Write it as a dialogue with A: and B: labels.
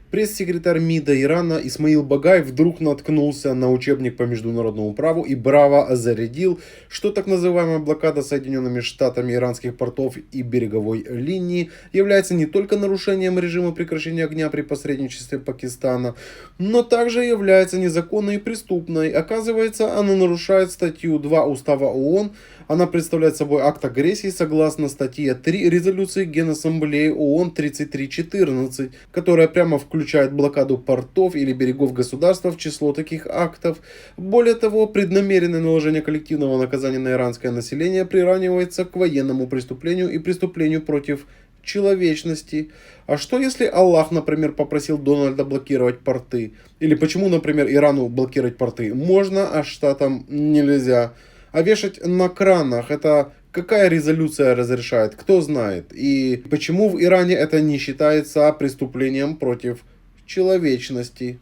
A: Пресс-секретарь МИДа Ирана Исмаил Багай вдруг наткнулся на учебник по международному праву и браво зарядил, что так называемая блокада Соединенными Штатами иранских портов и береговой линии является не только нарушением режима прекращения огня при посредничестве Пакистана, но также является незаконной и преступной. Оказывается, она нарушает статью 2 Устава ООН. Она представляет собой акт агрессии согласно статье 3 резолюции Генассамблеи ООН 3314, которая прямо включает блокаду портов или берегов государства в число таких актов. Более того, преднамеренное наложение коллективного наказания на иранское население приравнивается к военному преступлению и преступлению против человечности. А что если Аллах, например, попросил Дональда блокировать порты? Или почему, например, Ирану блокировать порты можно, а штатам нельзя? А вешать на кранах, это какая резолюция разрешает, кто знает? И почему в Иране это не считается преступлением против человечности?